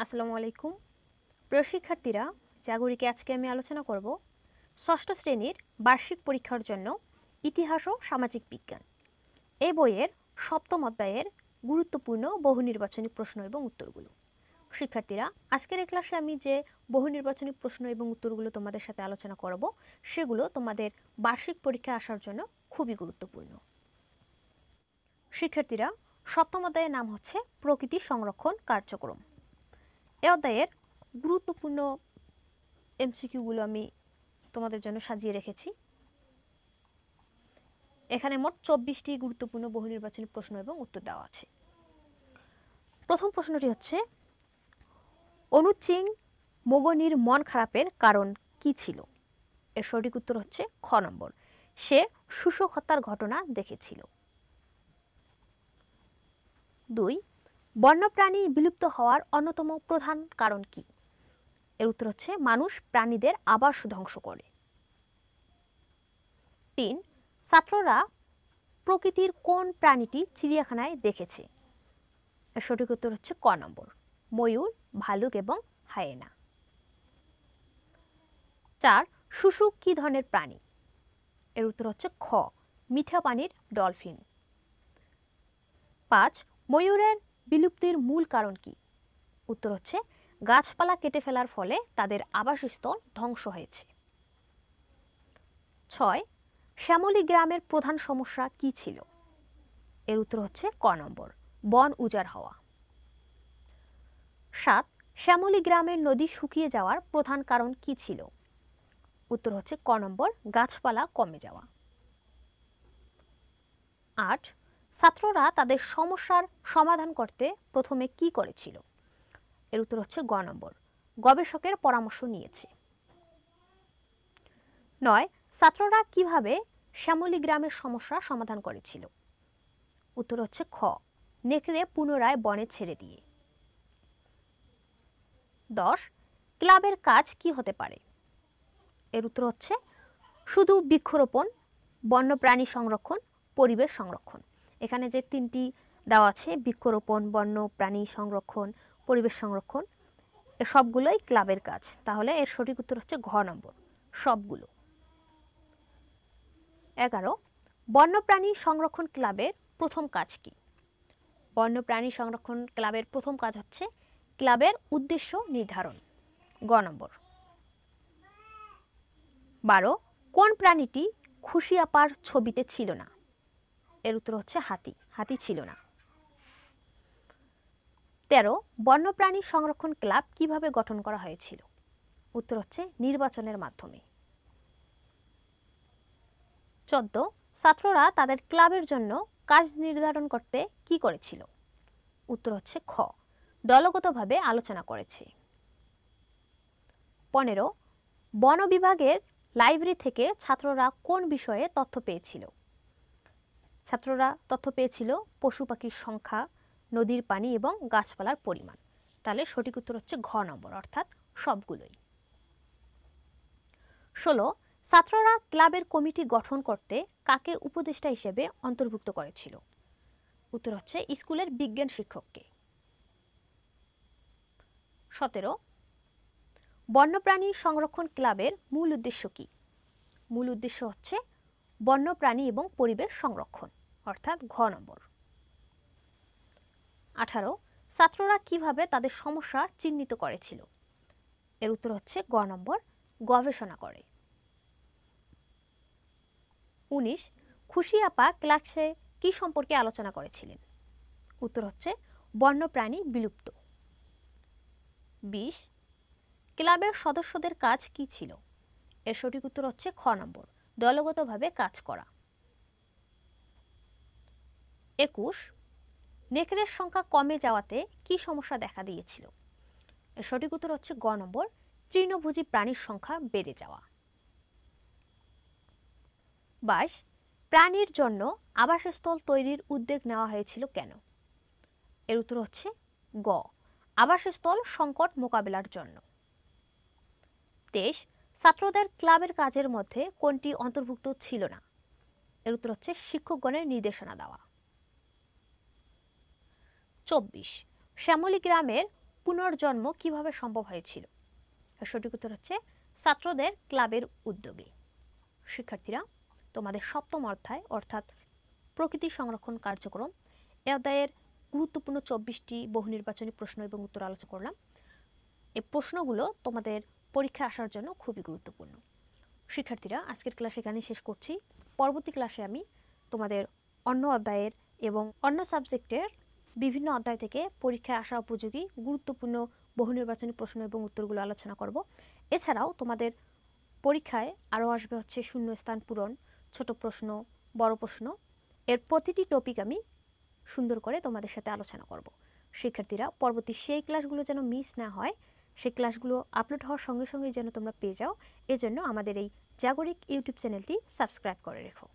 আসসালামু আলাইকুম প্রিয় শিক্ষার্থীরা, জাগরিকে আজকে আমি আলোচনা করব ষষ্ঠ শ্রেণীর বার্ষিক পরীক্ষার জন্য ইতিহাস ও সামাজিক বিজ্ঞান এই বইয়ের সপ্তম অধ্যায়ের গুরুত্বপূর্ণ বহু নির্বাচনী প্রশ্ন এবং উত্তরগুলো। শিক্ষার্থীরা, আজকের এই ক্লাসে আমি যে বহু নির্বাচনী প্রশ্ন এবং উত্তরগুলো তোমাদের সাথে আলোচনা করব সেগুলো তোমাদের বার্ষিক পরীক্ষায় আসার জন্য খুবই গুরুত্বপূর্ণ। শিক্ষার্থীরা, সপ্তম অধ্যায়ের নাম হচ্ছে প্রকৃতি সংরক্ষণ কার্যক্রম। এই অধ্যায়ের গুরুত্বপূর্ণ এমসিকিউগুলো আমি তোমাদের জন্য সাজিয়ে রেখেছি। এখানে মোট 24টি গুরুত্বপূর্ণ বহু নির্বাচনী প্রশ্ন এবং উত্তর দেওয়া আছে। প্রথম প্রশ্নটি হচ্ছে, অনুজ সিং মোগনির মন খারাপের কারণ কি ছিল? এর সঠিক উত্তর হচ্ছে খ নম্বর, সে শোষক হত্যার ঘটনা দেখেছিল। 2, বন্যপ্রাণী বিলুপ্ত হওয়ার অন্যতম প্রধান কারণ কি? এর উত্তর হচ্ছে মানুষ প্রাণীদের আবাস ধ্বংস করে। 3, ছাত্ররা প্রকৃতির কোন প্রাণীটি চিড়িয়াখানায় দেখেছে? এর সঠিক উত্তর হচ্ছে ক নম্বর, ময়ূর, ভালুক এবং হায়েনা। 4, শুশুক কি ধরনের প্রাণী? এর উত্তর হচ্ছে খ, মিঠা পানির ডলফিন। 5, ময়ূরের বিলুপ্তির মূল কারণ কি? উত্তর হচ্ছে গাছপালা কেটে ফেলার ফলে তাদের আবাসস্থল ধ্বংস হয়েছে। 6, শ্যামলী গ্রামের প্রধান সমস্যা কি ছিল? এর উত্তর হচ্ছে ক নম্বর, বন উজাড় হওয়া। 7, শ্যামলী গ্রামের নদী শুকিয়ে যাওয়ার প্রধান কারণ কি ছিল? উত্তর হচ্ছে ক নম্বর, গাছপালা কমে যাওয়া। 8, ছাত্ররা তাদের সমস্যার সমাধান করতে প্রথমে কি করেছিল? এর উত্তর হচ্ছে গ নম্বর, গবেষকের পরামর্শ নিয়েছে। 9, ছাত্ররা কিভাবে শ্যামলী গ্রামের সমস্যা সমাধান করেছিল? উত্তর হচ্ছে খ, নেকড়ে পুনরায় বনে ছেড়ে দিয়ে। 10, ক্লাবের কাজ কি হতে পারে? এর উত্তর হচ্ছে শুধু বৃক্ষরোপণ, বন্যপ্রাণী সংরক্ষণ, পরিবেশ সংরক্ষণ। এখানে যে তিনটি দেওয়া আছে, বৃক্ষরোপণ, বন্যপ্রাণী সংরক্ষণ, পরিবেশ সংরক্ষণ, এ সবগুলোই ক্লাবের কাজ। তাহলে এর সঠিক উত্তর হচ্ছে ঘ নম্বর, সবগুলো। 11, বন্যপ্রাণী সংরক্ষণ ক্লাবের প্রথম কাজ কি? বন্যপ্রাণী সংরক্ষণ ক্লাবের প্রথম কাজ হচ্ছে ক্লাবের উদ্দেশ্য নির্ধারণ, গ নম্বর। 12, কোন প্রাণীটি খুশি আপার ছবিতে ছিল না? এর উত্তর হচ্ছে হাতি, হাতি ছিল না। 13, বন্যপ্রাণী সংরক্ষণ ক্লাব কিভাবে গঠন করা হয়েছিল? উত্তর হচ্ছে নির্বাচনের মাধ্যমে। 14, ছাত্ররা তাদের ক্লাবের জন্য কাজ নির্ধারণ করতে কি করেছিল? উত্তর হচ্ছে খ, দলগতভাবে আলোচনা করেছে। 15, বন বিভাগের লাইব্রেরি থেকে ছাত্ররা কোন বিষয়ে তথ্য পেয়েছিল? ছাত্ররা তথ্য পেয়েছিল পশু পাখির সংখ্যা, নদীর পানি এবং গাছপালার পরিমাণ। তাহলে সঠিক উত্তর হচ্ছে ঘ নম্বর, অর্থাৎ সবগুলোই। 16, ছাত্ররা ক্লাবের কমিটি গঠন করতে কাকে উপদেষ্টা হিসেবে অন্তর্ভুক্ত করেছিল? উত্তর হচ্ছে স্কুলের বিজ্ঞান শিক্ষককে। 17, বন্যপ্রাণী সংরক্ষণ ক্লাবের মূল উদ্দেশ্য কি? মূল উদ্দেশ্য হচ্ছে বন্যপ্রাণী এবং পরিবেশ সংরক্ষণ, অর্থাৎ ঘ নম্বর। 18, ছাত্ররা কিভাবে তাদের সমস্যা চিহ্নিত করেছিল? এর উত্তর হচ্ছে গ নম্বর, গবেষণা করে। 19, খুশি আপা ক্লাসে কি সম্পর্কে আলোচনা করেছিলেন? উত্তর হচ্ছে বন্যপ্রাণী বিলুপ্ত। 20, ক্লাবের সদস্যদের কাজ কি ছিল? এর সঠিক উত্তর হচ্ছে খ নম্বর, দলগতভাবে কাজ করা। 21, নেকড়ের সংখ্যা কমে যাওয়াতে কি সমস্যা দেখা দিয়েছিল? এর সঠিক উত্তর হচ্ছে গ নম্বর, তৃণভোজী প্রাণীর সংখ্যা বেড়ে যাওয়া। 22, প্রাণীর জন্য আবাসস্থল তৈরির উদ্যোগ নেওয়া হয়েছিল কেন? এর উত্তর হচ্ছে গ, আবাসস্থল সংকট মোকাবেলার জন্য। 23, ছাত্রদের ক্লাবের কাজের মধ্যে কোনটি অন্তর্ভুক্ত ছিল না? এর উত্তর হচ্ছে শিক্ষকগণের নির্দেশনা দেওয়া। 24, শ্যামলী গ্রামের পুনর্জন্ম কিভাবে সম্ভব হয়েছিল? সঠিক উত্তর হচ্ছে ছাত্রদের ক্লাবের উদ্যোগে। শিক্ষার্থীরা, তোমাদের সপ্তম অধ্যায় অর্থাৎ প্রকৃতি সংরক্ষণ কার্যক্রম এ অধ্যায়ের গুরুত্বপূর্ণ 24টি বহু নির্বাচনী প্রশ্ন এবং উত্তর আলোচনা করলাম। এই প্রশ্নগুলো তোমাদের পরীক্ষায় আসার জন্য খুবই গুরুত্বপূর্ণ। শিক্ষার্থীরা, আজকের ক্লাস এখানেই শেষ করছি। পরবর্তী ক্লাসে আমি তোমাদের অন্য অধ্যায়ের এবং অন্য সাবজেক্টের বিভিন্ন অধ্যায় থেকে পরীক্ষায় আসা উপযোগী গুরুত্বপূর্ণ বহু নির্বাচনী প্রশ্ন এবং উত্তরগুলো আলোচনা করব। এছাড়াও তোমাদের পরীক্ষায় আরও আসবে হচ্ছে শূন্যস্থান পূরণ, ছোট প্রশ্ন, বড় প্রশ্ন। এর প্রতিটি টপিক আমি সুন্দর করে তোমাদের সাথে আলোচনা করব। শিক্ষার্থীরা, পরবর্তী সেই ক্লাসগুলো যেন মিস না হয়, সেই ক্লাসগুলো আপলোড হওয়ার সঙ্গে সঙ্গেই যেন তোমরা পেয়ে যাও, এজন্য আমাদের এই জাগরিক ইউটিউব চ্যানেলটি সাবস্ক্রাইব করে রেখো।